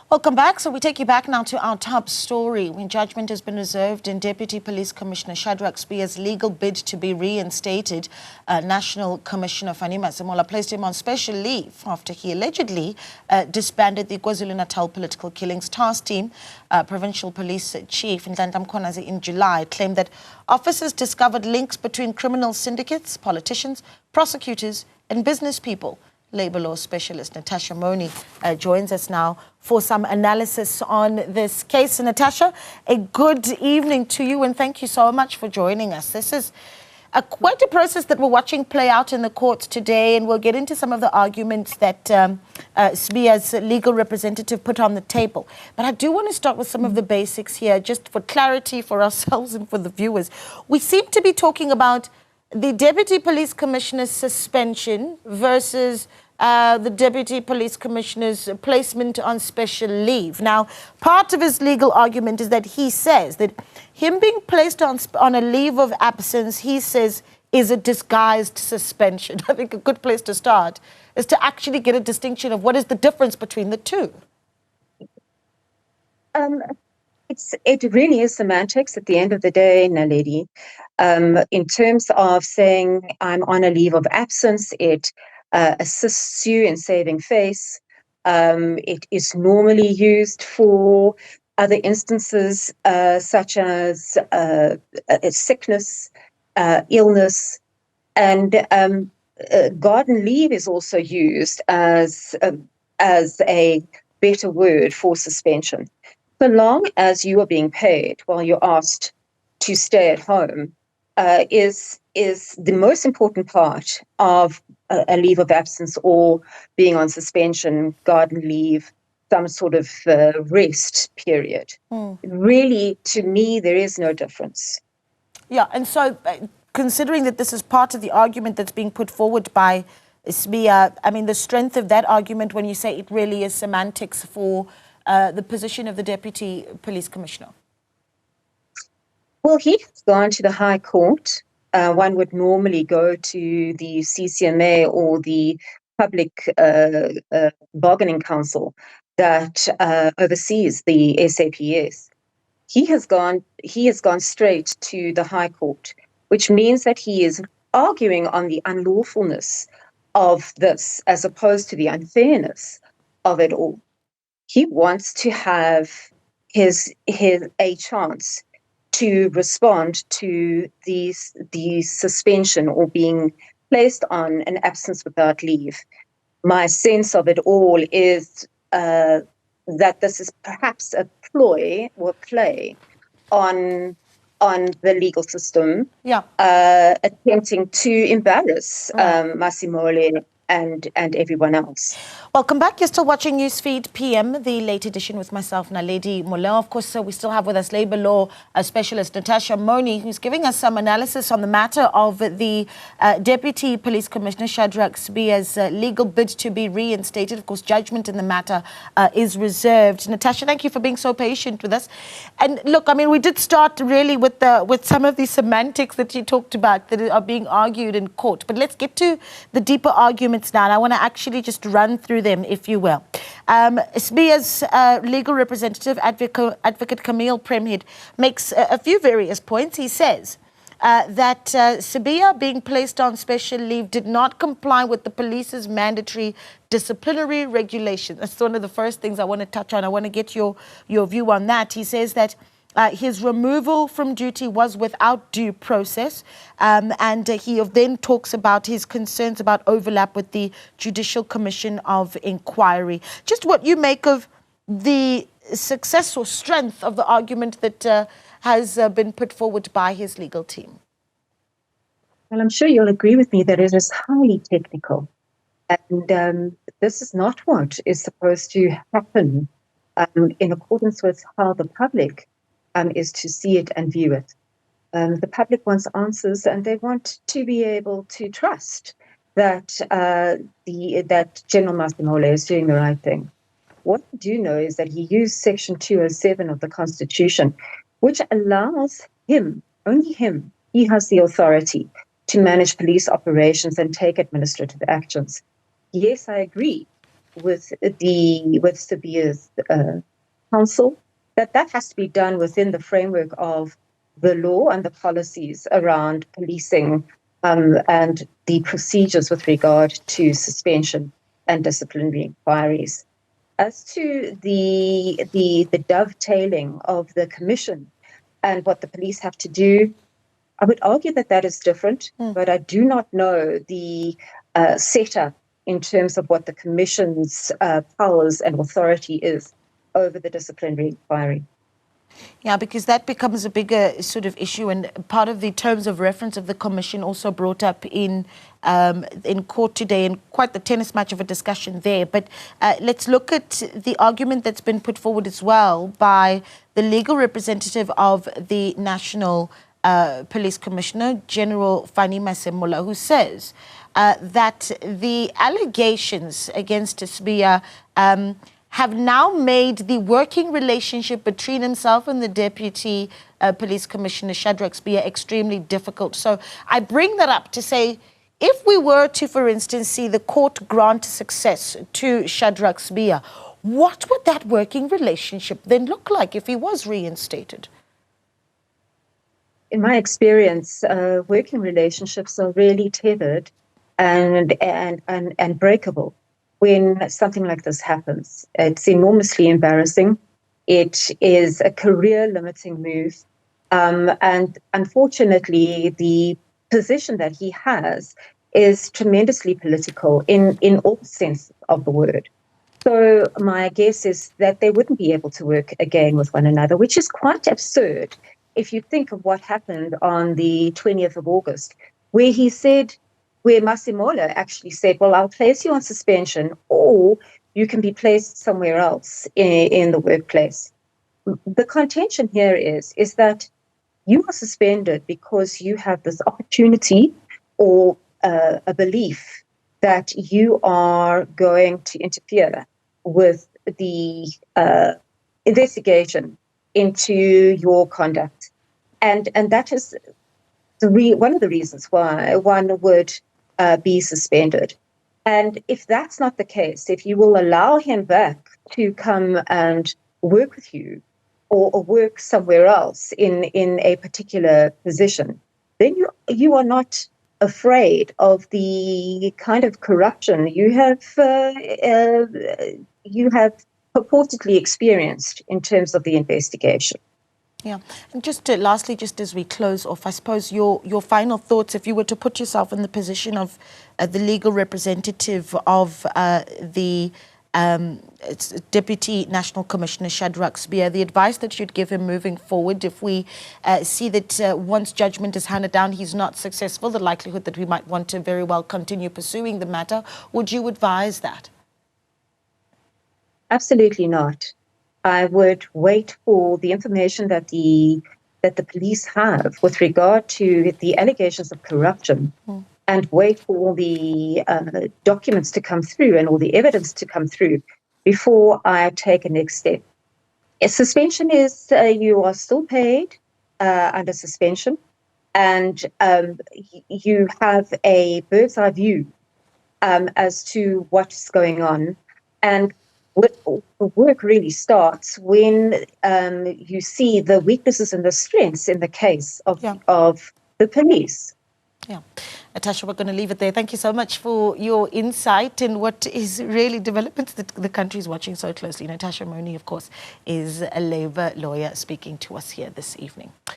Welcome back. So we take you back now to our top story. When judgment has been reserved in Deputy Police Commissioner Shadrack Sibiya's legal bid to be reinstated, National Commissioner Fani Masemola placed him on special leave after he allegedly disbanded the KwaZulu-Natal Political Killings Task Team. Provincial Police Chief Nhlanhla Mkhonazi in July claimed that officers discovered links between criminal syndicates, politicians, prosecutors and business people. Labour law specialist Natasha Moni joins us now for some analysis on this case. Natasha, a good evening to you and thank you so much for joining us. This is quite a process that we're watching play out in the courts today, and we'll get into some of the arguments that Sibiya's legal representative put on the table. But I do want to start with some of the basics here, just for clarity for ourselves and for the viewers. We seem to be talking about the Deputy Police Commissioner's suspension versus the Deputy Police Commissioner's placement on special leave. Now, part of his legal argument is that he says that him being placed on a leave of absence, he says, is a disguised suspension. I think a good place to start is to actually get a distinction of what is the difference between the two. It really is semantics at the end of the day, Naledi. In terms of saying I'm on a leave of absence, it assists you in saving face. It is normally used for other instances such as sickness, illness, and garden leave is also used as a better word for suspension. So long as you are being paid while you're asked to stay at home is the most important part of a leave of absence or being on suspension, garden leave, some sort of rest period. Really, to me, there is no difference. Yeah, and so considering that this is part of the argument that's being put forward by Sibiya, I mean, the strength of that argument when you say it really is semantics for the position of the Deputy Police Commissioner? Well, he's gone to the High Court. One would normally go to the CCMA or the Public Bargaining Council that oversees the SAPS. He has gone straight to the High Court, which means that he is arguing on the unlawfulness of this as opposed to the unfairness of it all. He wants to have a chance to respond to the suspension or being placed on an absence without leave. My sense of it all is that this is perhaps a ploy or play on the legal system, attempting to embarrass Masemola and everyone else. Welcome back. You're still watching Newsfeed PM, the late edition with myself, Naledi Mola. Of course, we still have with us Labour law specialist Natasha Moni, who's giving us some analysis on the matter of the Deputy Police Commissioner Shadrack Sibiya's legal bid to be reinstated. Of course, judgment in the matter is reserved. Natasha, thank you for being so patient with us. And look, I mean, we did start really with some of the semantics that you talked about that are being argued in court. But let's get to the deeper arguments now. And I want to actually just run through them, if you will. Sibiya's legal representative, Advocate Camille Premhead, makes a few various points. He says that Sibiya being placed on special leave did not comply with the police's mandatory disciplinary regulations. That's one of the first things I want to touch on. I want to get your view on that. He says that his removal from duty was without due process, and he then talks about his concerns about overlap with the Judicial Commission of Inquiry. Just what you make of the success or strength of the argument that has been put forward by his legal team. Well, I'm sure you'll agree with me that it is highly technical, and this is not what is supposed to happen in accordance with how the public is to see it and view it. The public wants answers, and they want to be able to trust that that General Masemola is doing the right thing. What we do know is that he used Section 207 of the Constitution, which allows him, only him, he has the authority to manage police operations and take administrative actions. Yes, I agree with Sibiya's council, that has to be done within the framework of the law and the policies around policing and the procedures with regard to suspension and disciplinary inquiries. As to the dovetailing of the commission and what the police have to do, I would argue that is different, but I do not know the setup in terms of what the commission's powers and authority is over the disciplinary inquiry. Yeah, because that becomes a bigger sort of issue, and part of the terms of reference of the commission also brought up in court today, and quite the tennis match of a discussion there. But let's look at the argument that's been put forward as well by the legal representative of the National Police Commissioner, General Fani Masemola, who says that the allegations against Sibiya have now made the working relationship between himself and the Deputy Police Commissioner, Shadrack, extremely difficult. So I bring that up to say, if we were to, for instance, see the court grant success to Shadrack, what would that working relationship then look like if he was reinstated? In my experience, working relationships are really tethered and breakable when something like this happens. It's enormously embarrassing. It is a career-limiting move. And unfortunately, the position that he has is tremendously political in all sense of the word. So my guess is that they wouldn't be able to work again with one another, which is quite absurd if you think of what happened on the 20th of August, where Masemola actually said, well, I'll place you on suspension, or you can be placed somewhere else in the workplace. The contention here is that you are suspended because you have this opportunity or a belief that you are going to interfere with the investigation into your conduct. And that is one of the reasons why one would be suspended. And if that's not the case, if you will allow him back to come and work with you or work somewhere else in a particular position, then you are not afraid of the kind of corruption you have purportedly experienced in terms of the investigation. Yeah. And just lastly, just as we close off, I suppose your final thoughts, if you were to put yourself in the position of the legal representative of the Deputy National Commissioner Shadrack, the advice that you'd give him moving forward if we see that once judgment is handed down, he's not successful, the likelihood that we might want to very well continue pursuing the matter, would you advise that? Absolutely not. I would wait for the information that the police have with regard to the allegations of corruption, and wait for all the documents to come through and all the evidence to come through before I take a next step. A suspension is you are still paid under suspension, and you have a bird's eye view as to what's going on. And the work really starts when you see the weaknesses and the strengths in the case of the police. Yeah. Natasha, we're going to leave it there. Thank you so much for your insight in what is really developments that the country is watching so closely. Natasha Moni, of course, is a Labour lawyer speaking to us here this evening.